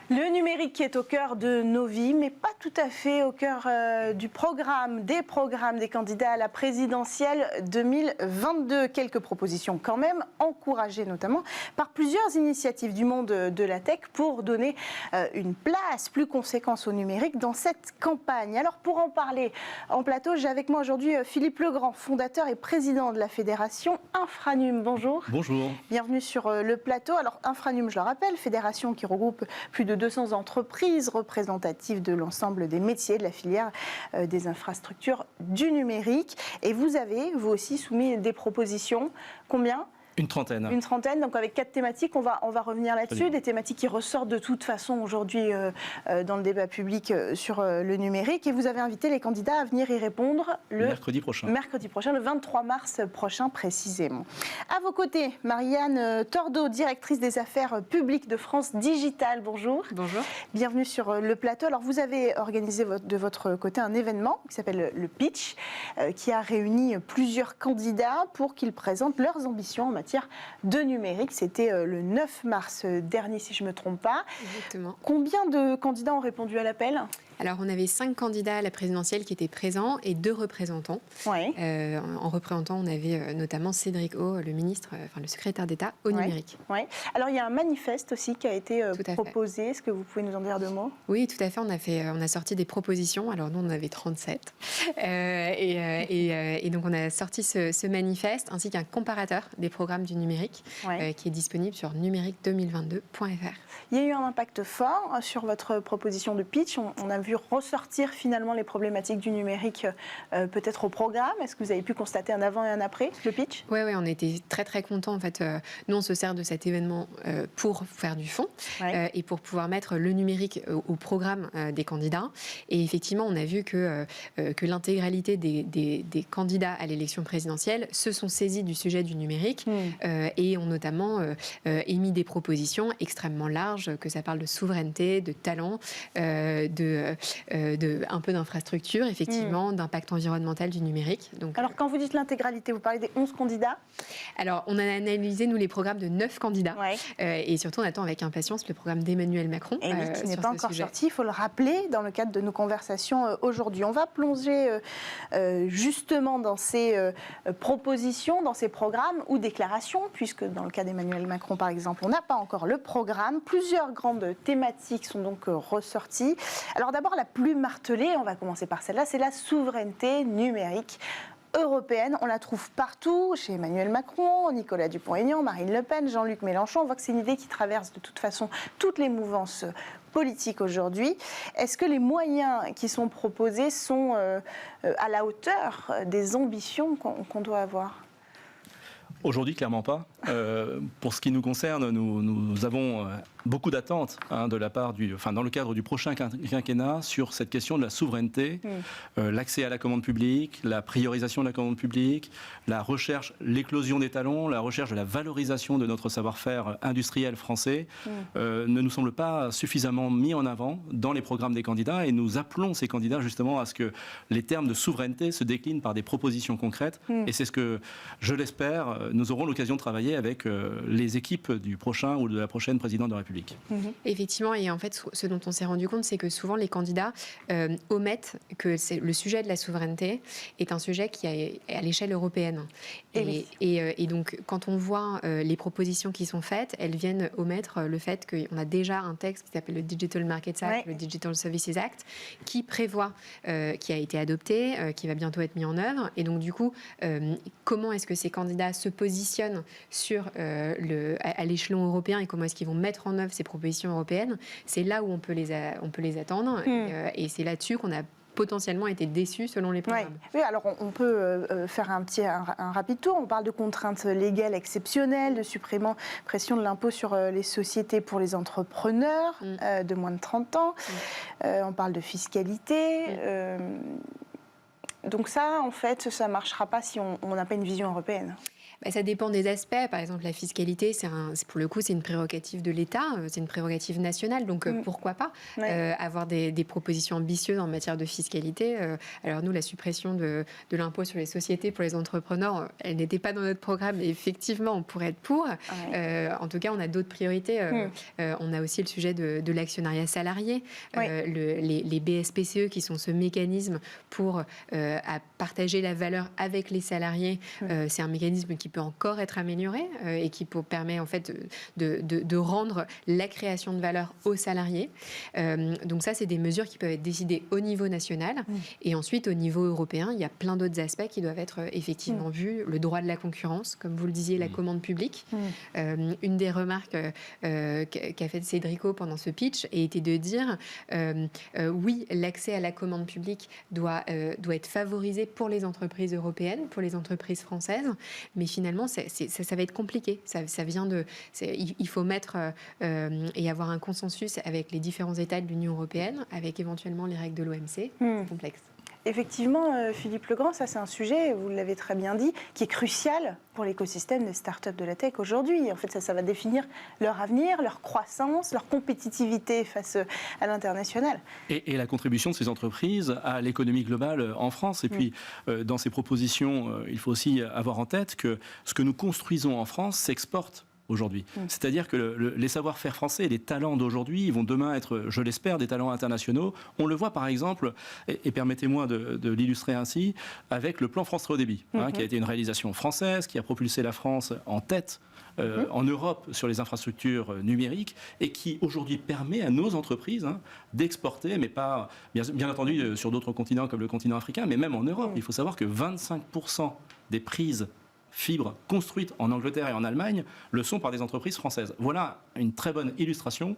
Le numérique qui est au cœur de nos vies, mais pas tout à fait au cœur des programmes des candidats à la présidentielle 2022. Quelques propositions quand même, encouragées notamment par plusieurs initiatives du monde de la tech pour donner une place plus conséquente au numérique dans cette campagne. Alors pour en parler en plateau, j'ai avec moi aujourd'hui Philippe Legrand, fondateur et président de la fédération Infranum. Bonjour. Bonjour. Bienvenue sur le plateau. Alors Infranum, je le rappelle, fédération qui regroupe plus de 200 entreprises représentatives de l'ensemble des métiers de la filière des infrastructures du numérique. Et vous avez, vous aussi, soumis des propositions. Combien ? Une trentaine. Une trentaine, donc avec 4 thématiques, on va revenir là-dessus. Des thématiques qui ressortent de toute façon aujourd'hui dans le débat public sur le numérique. Et vous avez invité les candidats à venir y répondre le mercredi prochain. Mercredi prochain, le 23 mars prochain précisément. À vos côtés, Marianne Tordeau, directrice des affaires publiques de France Digital. Bonjour. Bonjour. Bienvenue sur le plateau. Alors vous avez organisé de votre côté un événement qui s'appelle le Pitch, qui a réuni plusieurs candidats pour qu'ils présentent leurs ambitions en matière de numérique. C'était le 9 mars dernier, si je ne me trompe pas. Exactement. Combien de candidats ont répondu à l'appel ? Alors, on avait 5 candidats à la présidentielle qui étaient présents et 2 représentants. Ouais. En représentant, on avait notamment Cédric O, le ministre, le secrétaire d'État au numérique. Ouais. Alors, il y a un manifeste aussi qui a été proposé. Est-ce que vous pouvez nous en dire 2 mots ? Oui, tout à fait. On a sorti des propositions. Alors, nous, on en avait 37. Et donc, on a sorti ce manifeste ainsi qu'un comparateur des programmes du numérique qui est disponible sur numérique2022.fr. Il y a eu un impact fort sur votre proposition de pitch. On a vu ressortir finalement les problématiques du numérique peut-être au programme. Est-ce que vous avez pu constater un avant et un après le pitch ? Oui, on était très très contents. En fait, nous, on se sert de cet événement pour faire du fond et pour pouvoir mettre le numérique au programme des candidats. Et effectivement, on a vu que l'intégralité des candidats à l'élection présidentielle se sont saisis du sujet du numérique et ont notamment émis des propositions extrêmement larges, que ça parle de souveraineté, de talent, un peu d'infrastructure, effectivement, d'impact environnemental du numérique. Donc, alors, quand vous dites l'intégralité, vous parlez des 11 candidats ? Alors, on a analysé, nous, les programmes de 9 candidats. Et surtout, on attend avec impatience le programme d'Emmanuel Macron. Et qui n'est pas encore sorti, il faut le rappeler, dans le cadre de nos conversations aujourd'hui. On va plonger justement dans ces propositions, dans ces programmes ou déclarations, puisque dans le cas d'Emmanuel Macron, par exemple, on n'a pas encore le programme. Plusieurs grandes thématiques sont donc ressorties. Alors d'abord, la plus martelée, on va commencer par celle-là, c'est la souveraineté numérique européenne. On la trouve partout, chez Emmanuel Macron, Nicolas Dupont-Aignan, Marine Le Pen, Jean-Luc Mélenchon. On voit que c'est une idée qui traverse de toute façon toutes les mouvances politiques aujourd'hui. Est-ce que les moyens qui sont proposés sont à la hauteur des ambitions qu'on doit avoir ? Aujourd'hui, clairement pas. Pour ce qui nous concerne, nous avons beaucoup d'attentes de la part dans le cadre du prochain quinquennat sur cette question de la souveraineté, l'accès à la commande publique, la priorisation de la commande publique, la recherche, l'éclosion des talents, la recherche de la valorisation de notre savoir-faire industriel français ne nous semble pas suffisamment mis en avant dans les programmes des candidats, et nous appelons ces candidats justement à ce que les termes de souveraineté se déclinent par des propositions concrètes, et c'est ce que, je l'espère, nous aurons l'occasion de travailler avec les équipes du prochain ou de la prochaine présidente de la République. Effectivement, et en fait, ce dont on s'est rendu compte, c'est que souvent les candidats omettent que le sujet de la souveraineté est un sujet qui est à l'échelle européenne. Et donc, quand on voit les propositions qui sont faites, elles viennent omettre le fait qu'on a déjà un texte qui s'appelle le Digital Markets Act, le Digital Services Act, qui prévoit, qui a été adopté, qui va bientôt être mis en œuvre. Et donc, du coup, comment est-ce que ces candidats se positionnent à l'échelon européen et comment est-ce qu'ils vont mettre en œuvre ces propositions européennes, c'est là où on peut les attendre. Et c'est là-dessus qu'on a potentiellement été déçus selon les programmes. Oui, alors on peut faire un rapide tour. On parle de contraintes légales exceptionnelles, de suppression de l'impôt sur les sociétés pour les entrepreneurs de moins de 30 ans. On parle de fiscalité. Donc ça, en fait, ça ne marchera pas si on n'a pas une vision européenne. Ça dépend des aspects. Par exemple, la fiscalité, pour le coup, c'est une prérogative de l'État, c'est une prérogative nationale. Donc, pourquoi pas avoir des propositions ambitieuses en matière de fiscalité. Alors nous, la suppression de l'impôt sur les sociétés pour les entrepreneurs, elle n'était pas dans notre programme. Mais effectivement, on pourrait être pour. En tout cas, on a d'autres priorités. On a aussi le sujet de l'actionnariat salarié, les BSPCE qui sont ce mécanisme pour partager la valeur avec les salariés. C'est un mécanisme qui peut encore être amélioré et qui permet en fait de rendre la création de valeur aux salariés. Donc ça, c'est des mesures qui peuvent être décidées au niveau national. Et ensuite, au niveau européen, il y a plein d'autres aspects qui doivent être effectivement vus. Le droit de la concurrence, comme vous le disiez, la commande publique. Une des remarques qu'a fait Cédrico pendant ce pitch était de dire oui, l'accès à la commande publique doit être favorisé pour les entreprises européennes, pour les entreprises françaises, mais finalement, ça va être compliqué. Il faut mettre et avoir un consensus avec les différents États de l'Union européenne, avec éventuellement les règles de l'OMC. C'est complexe. Effectivement, Philippe Legrand, ça c'est un sujet, vous l'avez très bien dit, qui est crucial pour l'écosystème des startups de la tech aujourd'hui. En fait, ça va définir leur avenir, leur croissance, leur compétitivité face à l'international. Et la contribution de ces entreprises à l'économie globale en France. Et puis, dans ces propositions, il faut aussi avoir en tête que ce que nous construisons en France s'exporte aujourd'hui. C'est-à-dire que les savoir-faire français et les talents d'aujourd'hui vont demain être, je l'espère, des talents internationaux. On le voit par exemple, et permettez-moi de l'illustrer ainsi, avec le plan France Très Haut Débit, qui a été une réalisation française, qui a propulsé la France en tête en Europe sur les infrastructures numériques et qui aujourd'hui permet à nos entreprises d'exporter, mais pas, bien entendu, sur d'autres continents comme le continent africain, mais même en Europe. Il faut savoir que 25% des prises fibres construites en Angleterre et en Allemagne le sont par des entreprises françaises. Voilà une très bonne illustration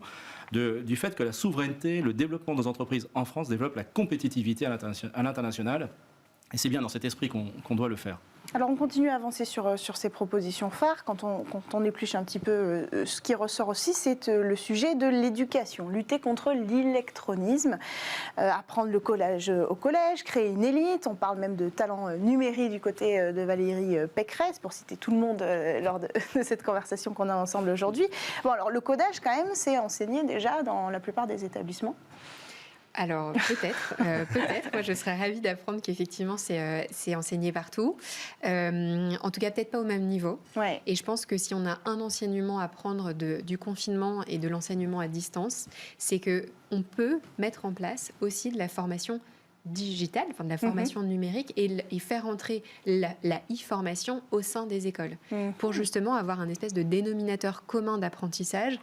du fait que la souveraineté, le développement de nos entreprises en France développe la compétitivité à l'international. Et c'est bien dans cet esprit qu'on doit le faire. Alors on continue à avancer sur ces propositions phares. Quand on épluche un petit peu ce qui ressort aussi, c'est le sujet de l'éducation. Lutter contre l'électronisme, apprendre le collège au collège, créer une élite. On parle même de talent numérique du côté de Valérie Pécresse, pour citer tout le monde lors de cette conversation qu'on a ensemble aujourd'hui. Bon, alors le codage quand même, c'est enseigné déjà dans la plupart des établissements. Alors peut-être. Moi, je serais ravie d'apprendre qu'effectivement c'est enseigné partout. En tout cas, peut-être pas au même niveau. Ouais. Et je pense que si on a un enseignement à prendre du confinement et de l'enseignement à distance, c'est que on peut mettre en place aussi de la formation digitale, enfin de la formation numérique et faire entrer la e-formation au sein des écoles pour justement avoir un espèce de dénominateur commun d'apprentissage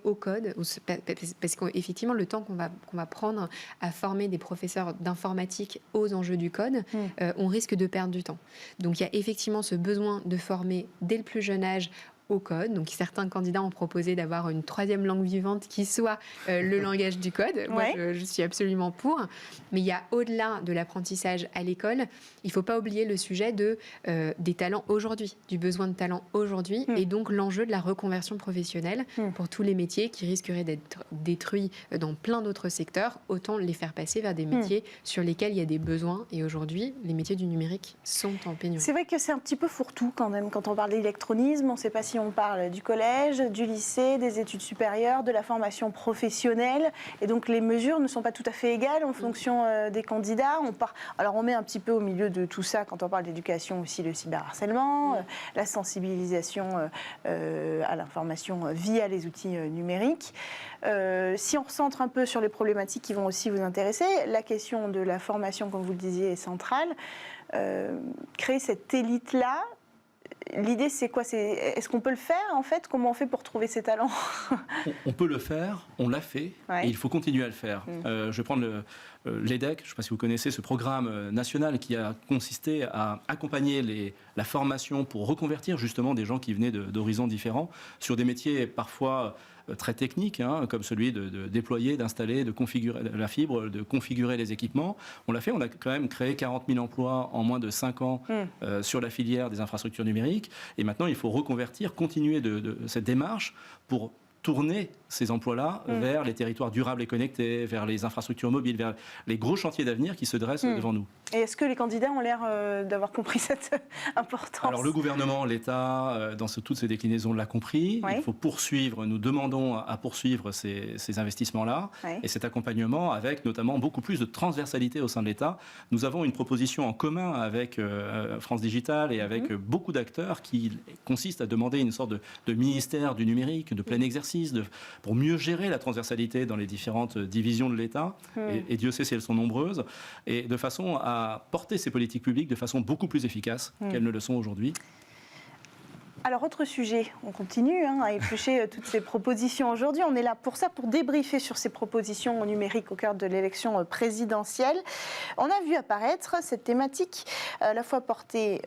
au code, parce qu'effectivement le temps qu'on va prendre à former des professeurs d'informatique aux enjeux du code, on risque de perdre du temps. Donc il y a effectivement ce besoin de former dès le plus jeune âge au code. Donc certains candidats ont proposé d'avoir une troisième langue vivante qui soit le langage du code. Moi, je suis absolument pour. Mais il y a au-delà de l'apprentissage à l'école, il ne faut pas oublier le sujet des talents aujourd'hui, du besoin de talents aujourd'hui, et donc l'enjeu de la reconversion professionnelle pour tous les métiers qui risqueraient d'être détruits dans plein d'autres secteurs. Autant les faire passer vers des métiers sur lesquels il y a des besoins. Et aujourd'hui, les métiers du numérique sont en pénurie. C'est vrai que c'est un petit peu fourre-tout quand même. Quand on parle d'électronisme, on ne sait pas si on parle du collège, du lycée, des études supérieures, de la formation professionnelle. Et donc les mesures ne sont pas tout à fait égales en fonction des candidats. Alors on met un petit peu au milieu de tout ça, quand on parle d'éducation, aussi le cyberharcèlement, la sensibilisation à l'information via les outils numériques. Si on recentre un peu sur les problématiques qui vont aussi vous intéresser, la question de la formation, comme vous le disiez, est centrale. Créer cette élite-là, l'idée, c'est quoi ? Est-ce qu'on peut le faire, en fait ? Comment on fait pour trouver ces talents ? On peut le faire, on l'a fait, et il faut continuer à le faire. Je vais prendre l'EDEC, je ne sais pas si vous connaissez ce programme national qui a consisté à accompagner la formation pour reconvertir justement des gens qui venaient d'horizons différents sur des métiers parfois très techniques, comme celui de déployer, d'installer, de configurer la fibre, de configurer les équipements. On l'a fait, on a quand même créé 40 000 emplois en moins de 5 ans sur la filière des infrastructures numériques. Et maintenant, il faut reconvertir, continuer de cette démarche pour tourner ces emplois-là vers les territoires durables et connectés, vers les infrastructures mobiles, vers les gros chantiers d'avenir qui se dressent devant nous. Et est-ce que les candidats ont l'air d'avoir compris cette importance ? Alors le gouvernement, l'État, dans toutes ces déclinaisons l'a compris. Il faut poursuivre, nous demandons à poursuivre ces investissements-là et cet accompagnement avec notamment beaucoup plus de transversalité au sein de l'État. Nous avons une proposition en commun avec France Digital et avec beaucoup d'acteurs qui consiste à demander une sorte de ministère du numérique, de plein exercice, pour mieux gérer la transversalité dans les différentes divisions de l'État, et Dieu sait si elles sont nombreuses, et de façon à porter ces politiques publiques de façon beaucoup plus efficace qu'elles ne le sont aujourd'hui. Alors, autre sujet, on continue à éplucher toutes ces propositions aujourd'hui. On est là pour ça, pour débriefer sur ces propositions numériques au cœur de l'élection présidentielle. On a vu apparaître cette thématique, à la fois portée,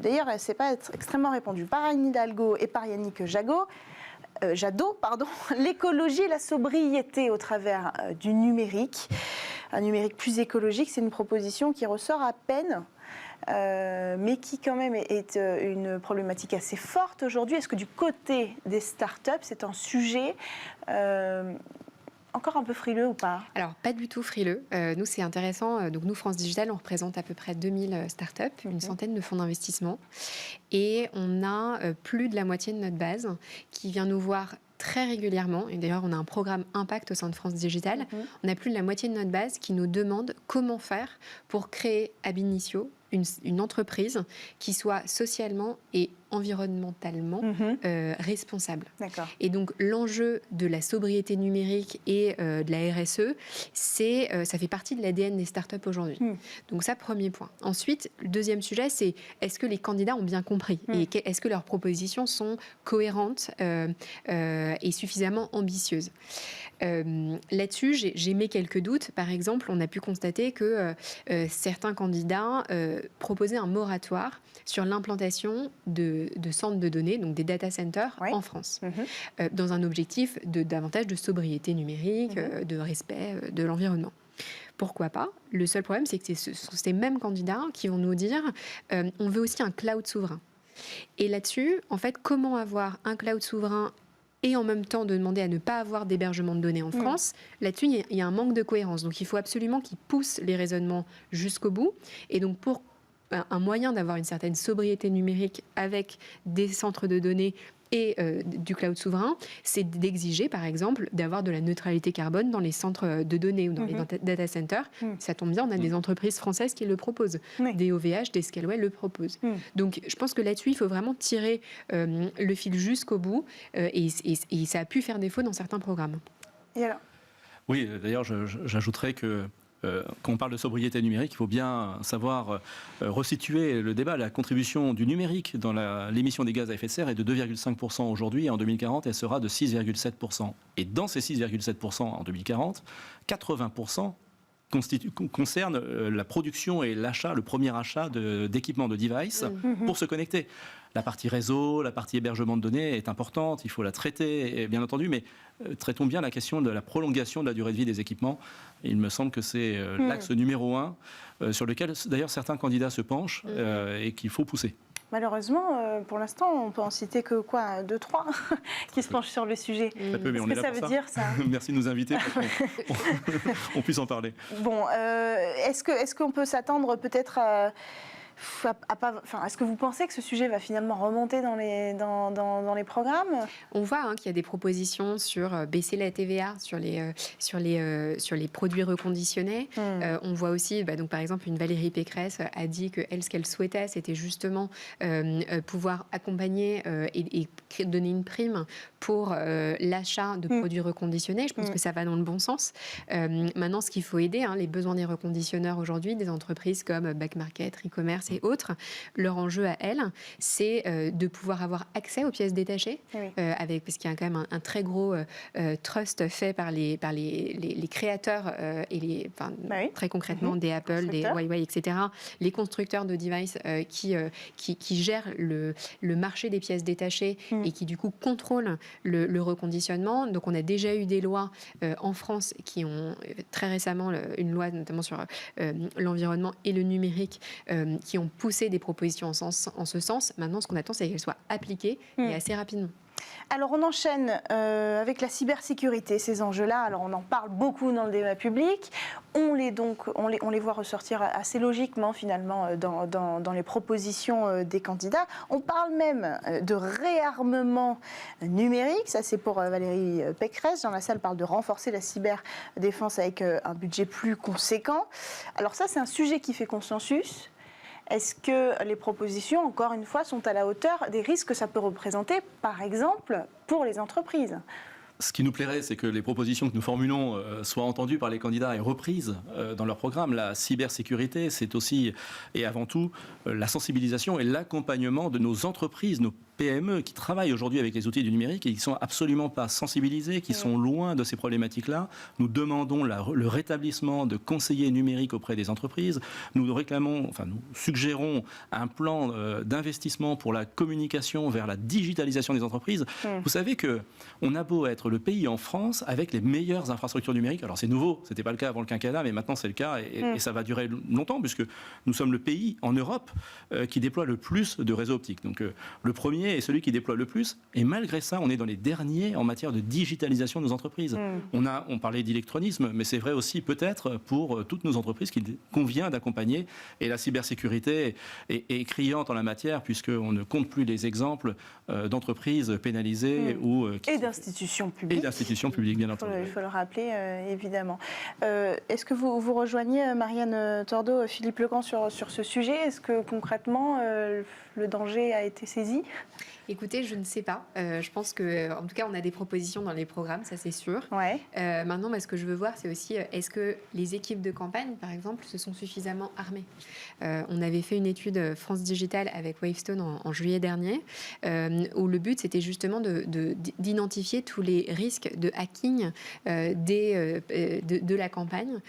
d'ailleurs, elle ne s'est pas extrêmement répandue, par Anne Hidalgo et par Yannick Jadot, l'écologie et la sobriété au travers du numérique. Un numérique plus écologique, c'est une proposition qui ressort à peine, mais qui quand même est une problématique assez forte aujourd'hui. Est-ce que du côté des startups, c'est un sujet encore un peu frileux ou pas ? Alors, pas du tout frileux. Nous, c'est intéressant. Donc, nous, France Digital, on représente à peu près 2000 startups, une centaine de fonds d'investissement. Et on a plus de la moitié de notre base qui vient nous voir très régulièrement. Et d'ailleurs, on a un programme Impact au sein de France Digital. On a plus de la moitié de notre base qui nous demande comment faire pour créer ab initio une entreprise qui soit socialement et environnementalement responsable. D'accord. Et donc l'enjeu de la sobriété numérique et de la RSE, ça fait partie de l'ADN des startups aujourd'hui. Donc ça, premier point. Ensuite, le deuxième sujet, c'est est-ce que les candidats ont bien compris et est-ce que leurs propositions sont cohérentes et suffisamment ambitieuses. Là-dessus, j'émets quelques doutes. Par exemple, on a pu constater que certains candidats proposaient un moratoire sur l'implantation de centres de données, donc des data centers en France, dans un objectif davantage de sobriété numérique, de respect de l'environnement. Pourquoi pas ? Le seul problème, c'est que ce sont ces mêmes candidats qui vont nous dire on veut aussi un cloud souverain. Et là-dessus, en fait, comment avoir un cloud souverain et en même temps de demander à ne pas avoir d'hébergement de données en France, là-dessus, il y a un manque de cohérence. Donc, il faut absolument qu'ils poussent les raisonnements jusqu'au bout. Et donc, pour un moyen d'avoir une certaine sobriété numérique avec des centres de données et du cloud souverain, c'est d'exiger, par exemple, d'avoir de la neutralité carbone dans les centres de données ou dans les data centers. Ça tombe bien, on a des entreprises françaises qui le proposent. Des OVH, des Scaleway le proposent. Donc, je pense que là-dessus, il faut vraiment tirer le fil jusqu'au bout et ça a pu faire défaut dans certains programmes. Et alors ? Oui, d'ailleurs, j'ajouterais que quand on parle de sobriété numérique, il faut bien savoir resituer le débat. La contribution du numérique dans l'émission des gaz à effet de serre est de 2,5% aujourd'hui et en 2040, elle sera de 6,7%. Et dans ces 6,7% en 2040, 80% concerne la production et l'achat, le premier achat d'équipements de devices pour se connecter. La partie réseau, la partie hébergement de données est importante, il faut la traiter, bien entendu, mais traitons bien la question de la prolongation de la durée de vie des équipements. Il me semble que c'est l'axe numéro 1 sur lequel, d'ailleurs, certains candidats se penchent et qu'il faut pousser. Malheureusement, pour l'instant, on peut en citer que 2, 3 qui se penchent sur le sujet. Très peu, mais on est là pour ça. Veut dire ça. Merci de nous inviter pour qu'on puisse en parler. Bon, est-ce qu'on peut s'attendre peut-être à est-ce que vous pensez que ce sujet va finalement remonter dans les programmes ? On voit qu'il y a des propositions sur baisser la TVA sur les produits reconditionnés. On voit aussi, donc, par exemple, une Valérie Pécresse a dit que ce qu'elle souhaitait, c'était justement pouvoir accompagner et donner une prime pour l'achat de produits reconditionnés. Je pense que ça va dans le bon sens. Maintenant, ce qu'il faut aider, les besoins des reconditionneurs aujourd'hui, des entreprises comme Back Market, e-commerce et autres, leur enjeu à elles, c'est de pouvoir avoir accès aux pièces détachées, parce qu'il y a quand même un très gros trust fait par les créateurs et très concrètement des Apple, des Huawei, etc., les constructeurs de devices qui gèrent le marché des pièces détachées et qui du coup contrôlent le reconditionnement. Donc on a déjà eu des lois en France qui ont très récemment une loi notamment sur l'environnement et le numérique qui ont poussé des propositions en ce sens. Maintenant, ce qu'on attend, c'est qu'elles soient appliquées et assez rapidement. Alors on enchaîne avec la cybersécurité, ces enjeux-là. Alors on en parle beaucoup dans le débat public. On les voit ressortir assez logiquement finalement dans les propositions des candidats. On parle même de réarmement numérique. Ça c'est pour Valérie Pécresse. Jean Lassalle parle de renforcer la cyberdéfense avec un budget plus conséquent. Alors ça c'est un sujet qui fait consensus. Est-ce que les propositions, encore une fois, sont à la hauteur des risques que ça peut représenter, par exemple, pour les entreprises ? Ce qui nous plairait, c'est que les propositions que nous formulons soient entendues par les candidats et reprises dans leur programme. La cybersécurité, c'est aussi et avant tout la sensibilisation et l'accompagnement de nos entreprises, nos PME qui travaillent aujourd'hui avec les outils du numérique et qui ne sont absolument pas sensibilisés, qui sont loin de ces problématiques-là. Nous demandons le rétablissement de conseillers numériques auprès des entreprises. Nous suggérons un plan d'investissement pour la communication vers la digitalisation des entreprises. Vous savez qu'on a beau être le pays en France avec les meilleures infrastructures numériques. Alors c'est nouveau, ce n'était pas le cas avant le quinquennat, mais maintenant c'est le cas et ça va durer longtemps puisque nous sommes le pays en Europe qui déploie le plus de réseaux optiques. Donc le premier est celui qui déploie le plus et malgré ça, on est dans les derniers en matière de digitalisation de nos entreprises. On parlait d'électronisme, mais c'est vrai aussi peut-être pour toutes nos entreprises qu'il convient d'accompagner et la cybersécurité est criante en la matière puisqu'on ne compte plus les exemples d'entreprises pénalisées et d'institutions publiques. Et d'institutions publiques, bien entendu. Il faut le rappeler, évidemment. Est-ce que vous rejoignez, Marianne Tordeau, Philippe Lecamp sur ce sujet ? Est-ce que concrètement, le danger a été saisi ? Écoutez, je ne sais pas. Je pense qu'en tout cas, on a des propositions dans les programmes, ça c'est sûr. Ouais. Maintenant, ce que je veux voir, c'est aussi, est-ce que les équipes de campagne, par exemple, se sont suffisamment armées ? On avait fait une étude France Digital avec Wavestone en juillet dernier, où le but, c'était justement d'identifier tous les risques de hacking de la campagne,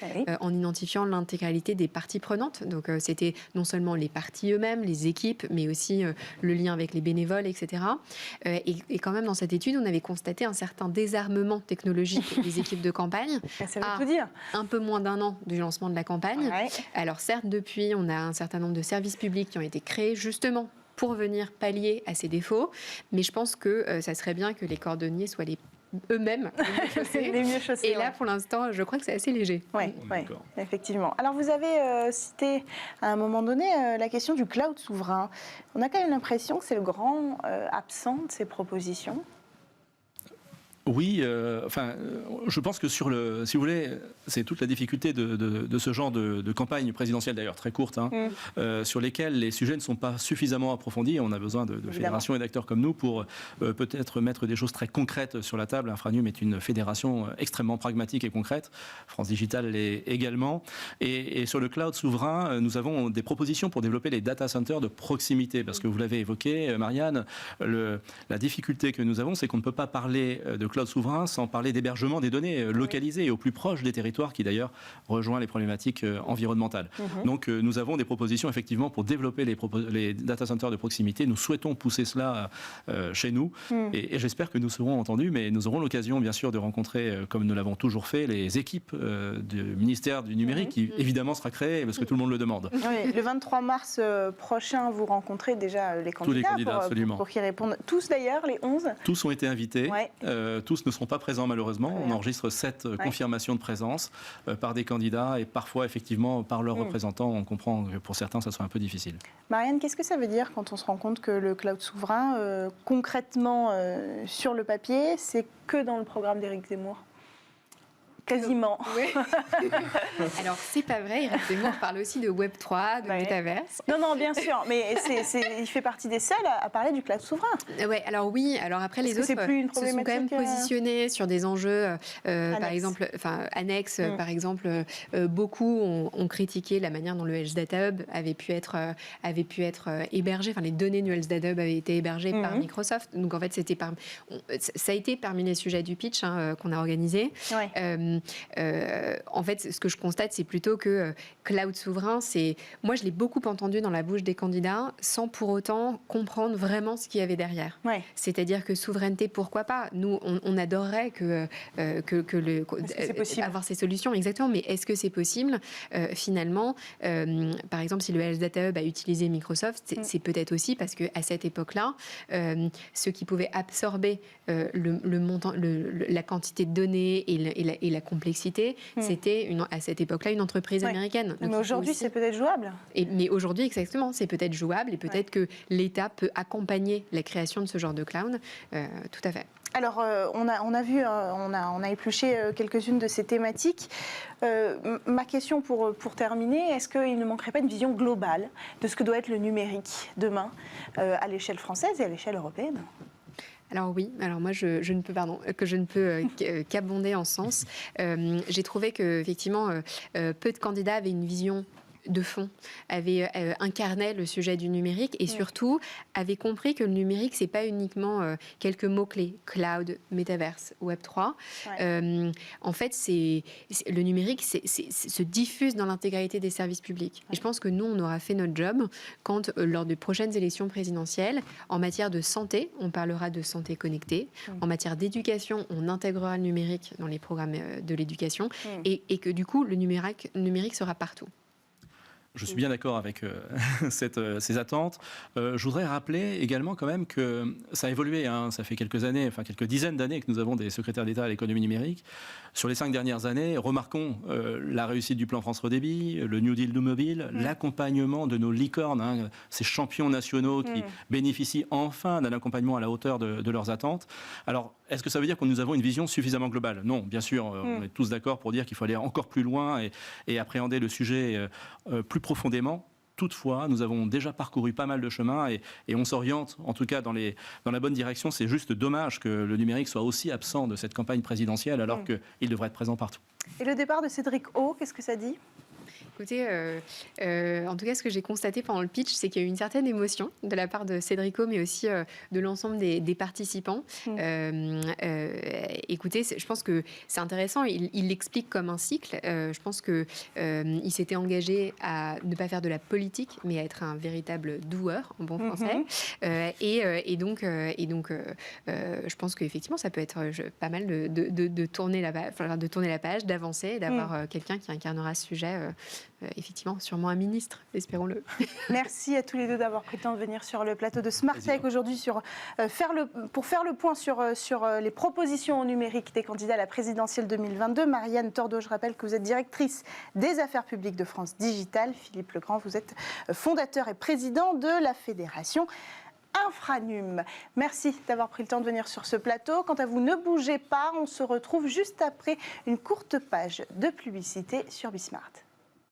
en identifiant l'intégralité des parties prenantes. Donc, c'était non seulement les partis eux-mêmes, les équipes, mais aussi le lien avec les bénévoles, etc. Et quand même, dans cette étude, on avait constaté un certain désarmement technologique des équipes de campagne. Ça veut tout dire. Un peu moins d'un an du lancement de la campagne. Ouais. Alors certes, depuis, on a un certain nombre de services publics qui ont été créés justement pour venir pallier à ces défauts. Mais je pense que ça serait bien que les cordonniers soient eux-mêmes les mieux chaussés. Et là, pour l'instant, je crois que c'est assez léger. Oui, effectivement. Alors, vous avez cité à un moment donné la question du cloud souverain. On a quand même l'impression que c'est le grand absent de ces propositions. Oui, je pense que si vous voulez, c'est toute la difficulté de ce genre de campagne présidentielle, d'ailleurs très courte, sur lesquelles les sujets ne sont pas suffisamment approfondis. On a besoin de fédérations et d'acteurs comme nous pour peut-être mettre des choses très concrètes sur la table. Infranum est une fédération extrêmement pragmatique et concrète. France Digital l'est également. Et sur le cloud souverain, nous avons des propositions pour développer les data centers de proximité. Parce que vous l'avez évoqué, Marianne, la difficulté que nous avons, c'est qu'on ne peut pas parler de cloud souverain sans parler d'hébergement des données localisées et au plus proche des territoires qui d'ailleurs rejoint les problématiques environnementales. Donc nous avons des propositions effectivement pour développer les data centers de proximité. Nous souhaitons pousser cela chez nous et j'espère que nous serons entendus, mais nous aurons l'occasion bien sûr de rencontrer, comme nous l'avons toujours fait, les équipes du ministère du numérique qui évidemment sera créé parce que tout le monde le demande. Oui, le 23 mars prochain, vous rencontrez déjà les candidats, tous les candidats absolument. Pour qu'ils répondent. Tous d'ailleurs, les 11 ? Tous ont été invités. Tous ne seront pas présents malheureusement. On enregistre 7 confirmations de présence par des candidats et parfois effectivement par leurs représentants. On comprend que pour certains ça soit un peu difficile. Marianne, qu'est-ce que ça veut dire quand on se rend compte que le cloud souverain, concrètement sur le papier, c'est que dans le programme d'Éric Zemmour ? Quasiment. Oui. Alors, c'est pas vrai. Éric Zemmour parle aussi de Web3, de métaverse. Non, bien sûr. Mais il fait partie des seuls à parler du cloud souverain. Alors oui. Alors après, les autres se sont quand même positionnés sur des enjeux, par exemple, annexes. Par exemple, beaucoup ont critiqué la manière dont le Health Data Hub avait pu être hébergé. Enfin, les données du Health Data Hub avaient été hébergées par Microsoft. Donc en fait, ça a été parmi les sujets du pitch qu'on a organisé. en fait, ce que je constate, c'est plutôt que cloud souverain, moi, je l'ai beaucoup entendu dans la bouche des candidats, sans pour autant comprendre vraiment ce qu'il y avait derrière. Ouais. C'est-à-dire que souveraineté, pourquoi pas ? Nous, on adorerait avoir ces solutions, exactement. Mais est-ce que c'est possible ? Finalement, par exemple, si le Health Data Hub a utilisé Microsoft, c'est peut-être aussi parce qu'à cette époque-là, ceux qui pouvaient absorber le montant, la quantité de données et la complexité, c'était à cette époque-là une entreprise américaine. Donc, mais aujourd'hui, c'est peut-être jouable. Mais aujourd'hui, exactement, c'est peut-être jouable et peut-être que l'État peut accompagner la création de ce genre de cloud. Tout à fait. Alors, on a épluché quelques-unes de ces thématiques. Ma question pour terminer, est-ce qu'il ne manquerait pas une vision globale de ce que doit être le numérique demain, à l'échelle française et à l'échelle européenne ? Alors oui, alors moi je ne peux qu'abonder en ce sens. J'ai trouvé que effectivement peu de candidats avaient une vision de fond, incarnaient le sujet du numérique et surtout avaient compris que le numérique, c'est pas uniquement quelques mots-clés, cloud, métaverse, Web3. Ouais. En fait, le numérique se diffuse dans l'intégralité des services publics. Ouais. Et je pense que nous, on aura fait notre job quand, lors de prochaines élections présidentielles, en matière de santé, on parlera de santé connectée. En matière d'éducation, on intégrera le numérique dans les programmes de l'éducation et que du coup, le numérique sera partout. Je suis bien d'accord avec ces attentes. Je voudrais rappeler également quand même que ça a évolué. Ça fait quelques années, enfin quelques dizaines d'années que nous avons des secrétaires d'État à l'économie numérique. Sur les 5 dernières années, remarquons la réussite du plan France Très Haut Débit, le New Deal du mobile, l'accompagnement de nos licornes, ces champions nationaux qui bénéficient enfin d'un accompagnement à la hauteur de leurs attentes. Alors, est-ce que ça veut dire que nous avons une vision suffisamment globale ? Non, bien sûr, on est tous d'accord pour dire qu'il faut aller encore plus loin et appréhender le sujet plus profondément. Toutefois, nous avons déjà parcouru pas mal de chemin et on s'oriente, en tout cas, dans la bonne direction. C'est juste dommage que le numérique soit aussi absent de cette campagne présidentielle alors qu'il devrait être présent partout. Et le départ de Cédric O, qu'est-ce que ça dit ? Écoutez, en tout cas, ce que j'ai constaté pendant le pitch, c'est qu'il y a eu une certaine émotion de la part de Cédric O, mais aussi de l'ensemble des participants. Écoutez, je pense que c'est intéressant. Il l'explique comme un cycle. Je pense qu'il s'était engagé à ne pas faire de la politique, mais à être un véritable doueur, en bon français. Et donc, je pense qu'effectivement, ça peut être pas mal de tourner la page, d'avancer, d'avoir quelqu'un qui incarnera ce sujet. Effectivement, sûrement un ministre, espérons-le. Merci à tous les deux d'avoir pris le temps de venir sur le plateau de Smart Tech aujourd'hui pour faire le point sur les propositions au numérique des candidats à la présidentielle 2022. Marianne Tordeau, je rappelle que vous êtes directrice des affaires publiques de France Digital. Philippe Legrand, vous êtes fondateur et président de la fédération Infranum. Merci d'avoir pris le temps de venir sur ce plateau. Quant à vous, ne bougez pas, on se retrouve juste après une courte page de publicité sur Bismart.